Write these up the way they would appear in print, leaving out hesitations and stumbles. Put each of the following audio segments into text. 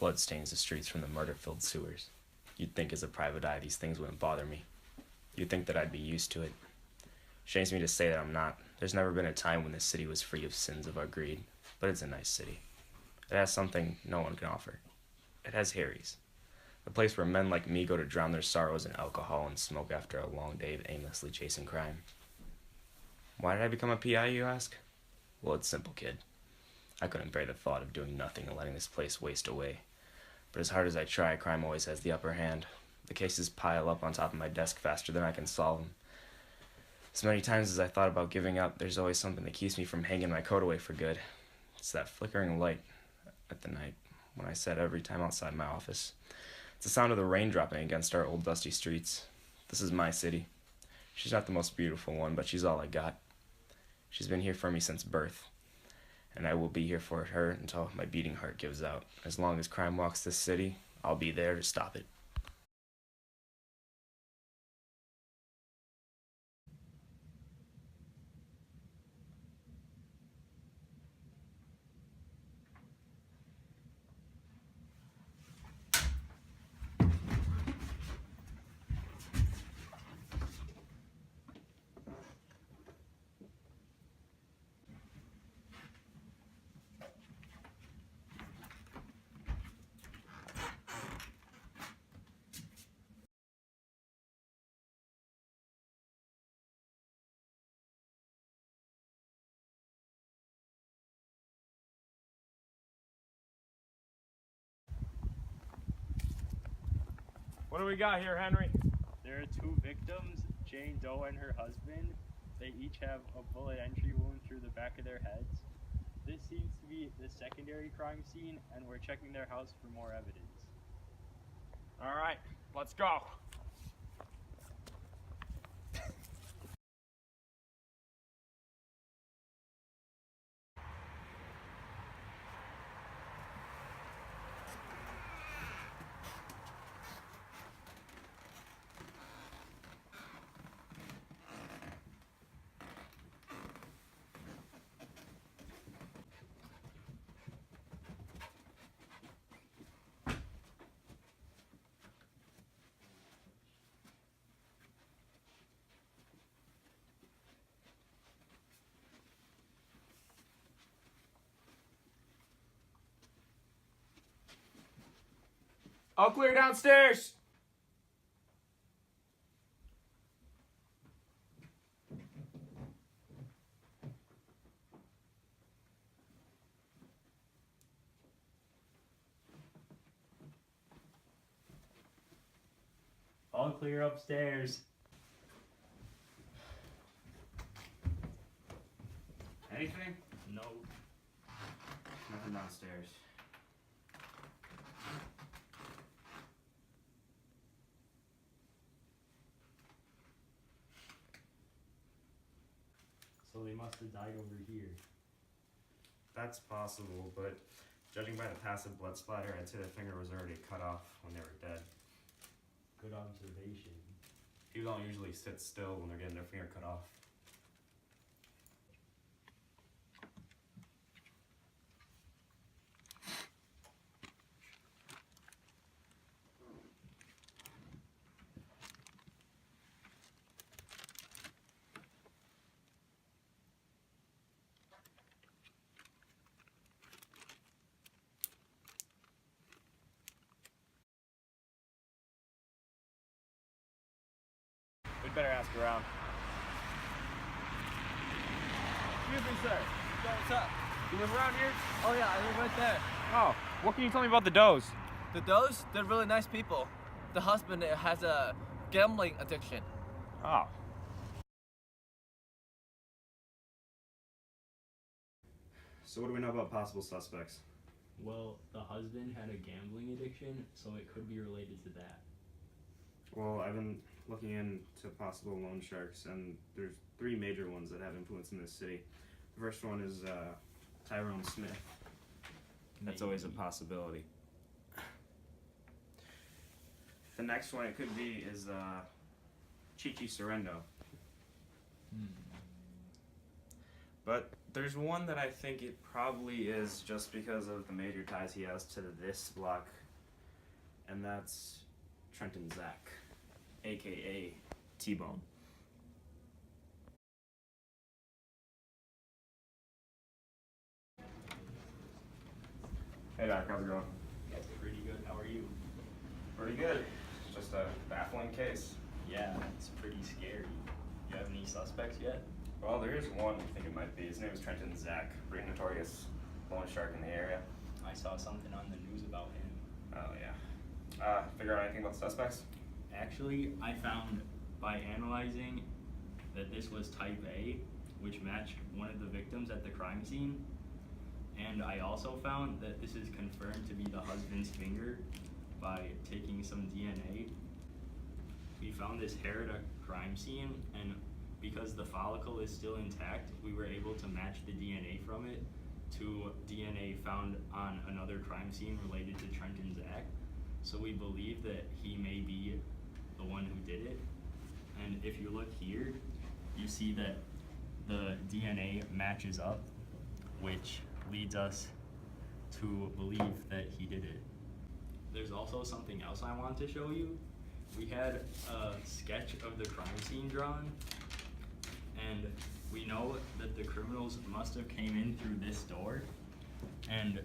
Blood stains the streets from the murder-filled sewers. You'd think as a private eye these things wouldn't bother me. You'd think that I'd be used to it. Shames me to say that I'm not. There's never been a time when this city was free of sins of our greed, but it's a nice city. It has something no one can offer. It has Harry's. A place where men like me go to drown their sorrows in alcohol and smoke after a long day of aimlessly chasing crime. Why did I become a PI, you ask? Well, it's simple, kid. I couldn't bear the thought of doing nothing and letting this place waste away. But as hard as I try, crime always has the upper hand. The cases pile up on top of my desk faster than I can solve them. As many times as I thought about giving up, there's always something that keeps me from hanging my coat away for good. It's that flickering light at the night when I sit every time outside my office. It's the sound of the rain dropping against our old dusty streets. This is my city. She's not the most beautiful one, but she's all I got. She's been here for me since birth, and I will be here for her until my beating heart gives out. As long as crime walks this city, I'll be there to stop it. What do we got here, Henry? There are two victims, Jane Doe and her husband. They each have a bullet entry wound through the back of their heads. This seems to be the secondary crime scene, and we're checking their house for more evidence. All right, let's go. All clear downstairs. All clear upstairs. Anything? No. Nothing downstairs. So they must have died over here. That's possible, but judging by the passive blood splatter, I'd say the finger was already cut off when they were dead. Good observation. People don't usually sit still when they're getting their finger cut off. We'd better ask around. Excuse me, sir. What's up? You live around here? Oh yeah, I live right there. Oh, what can you tell me about the Does? The Does, they're really nice people. The husband has a gambling addiction. Oh. So what do we know about possible suspects? Well, the husband had a gambling addiction, so it could be related to that. Well, I've been looking into possible loan sharks, and there's three major ones that have influence in this city. The first one is Tyrone Smith. That's always a possibility. The next one it could be is Chichi Sorrento. But There's one that I think it probably is just because of the major ties he has to this block, and that's Trenton Zach, aka T-Bone. Hey Doc, how's it going? Pretty good. How are you? Pretty good. Just a baffling case. Yeah, it's pretty scary. You have any suspects yet? Well, there is one I think it might be. His name is Trenton Zach, pretty notorious loan shark in the area. I saw something on the news about him. Oh yeah. Figure out anything about the suspects? Actually, I found by analyzing that this was type A, which matched one of the victims at the crime scene. And I also found that this is confirmed to be the husband's finger by taking some DNA. We found this hair at a crime scene, and because the follicle is still intact, we were able to match the DNA from it to DNA found on another crime scene related to Trenton Zach. So we believe that he may be the one who did it. And if you look here, you see that the DNA matches up, which leads us to believe that he did it. There's also something else I want to show you. We had a sketch of the crime scene drawn, and we know that the criminals must have came in through this door and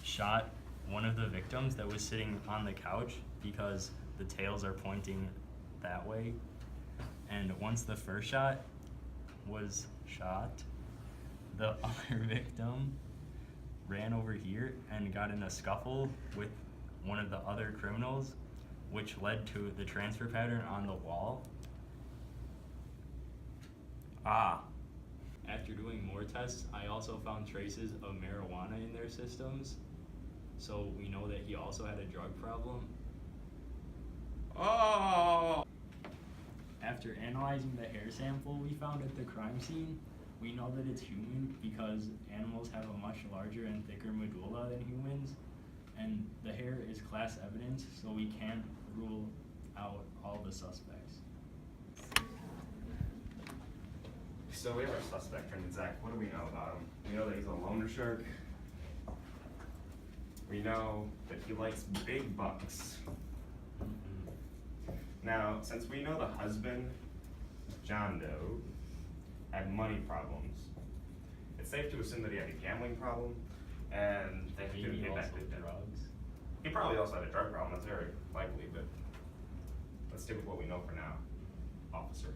shot one of the victims that was sitting on the couch because the tails are pointing that way. And once the first shot was shot, the other victim ran over here and got in a scuffle with one of the other criminals, which led to the transfer pattern on the wall. After doing more tests, I also found traces of marijuana in their systems, so we know that he also had a drug problem. After analyzing the hair sample we found at the crime scene, we know that it's human because animals have a much larger and thicker medulla than humans, and the hair is class evidence, so we can't rule out all the suspects. So we have our suspect, Trenton Zach. What do we know about him? We know that he's a loaner shark. We know that he likes big bucks. Now, since we know the husband, John Doe, had money problems, it's safe to assume that he had a gambling problem and that he couldn't pay back the debt. Drugs. He probably also had a drug problem, that's very likely, but let's stick with what we know for now, officer.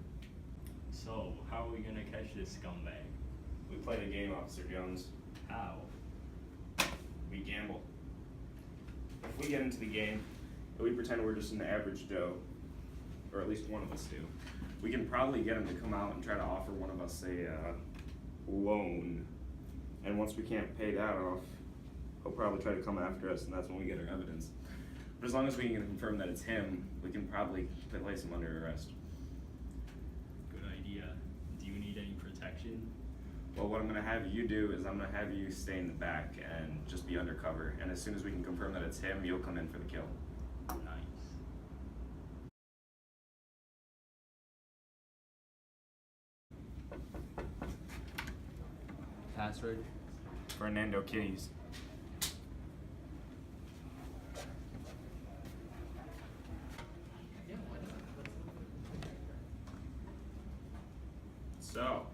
So, how are we gonna catch this scumbag? We played a game, Officer Jones. How? We gamble. If we get into the game, and we pretend we're just an average Joe, or at least one of us do, we can probably get him to come out and try to offer one of us a loan. And once we can't pay that off, he'll probably try to come after us, and that's when we get our evidence. But as long as we can confirm that it's him, we can probably place him under arrest. Good idea. Do you need any protection? Well, what I'm gonna have you do is I'm gonna have you stay in the back and just be undercover. And as soon as we can confirm that it's him, you'll come in for the kill. Nice. Password. Fernando Kitties. So,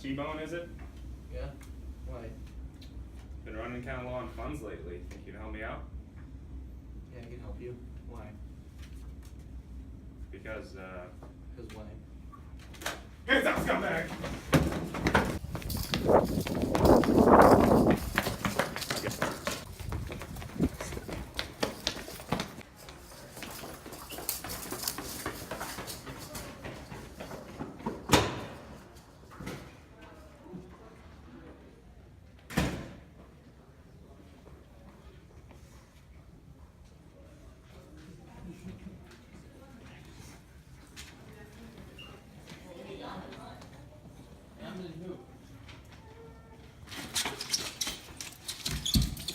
T-Bone, is it? Yeah? Why? Been running kind of low on funds lately. Think you'd help me out? Yeah, I can help you. Why? Because, Because why? Hands up, scumbag!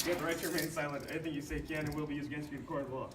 You have the right to remain silent. Anything you say can and will be used against you in the court of law.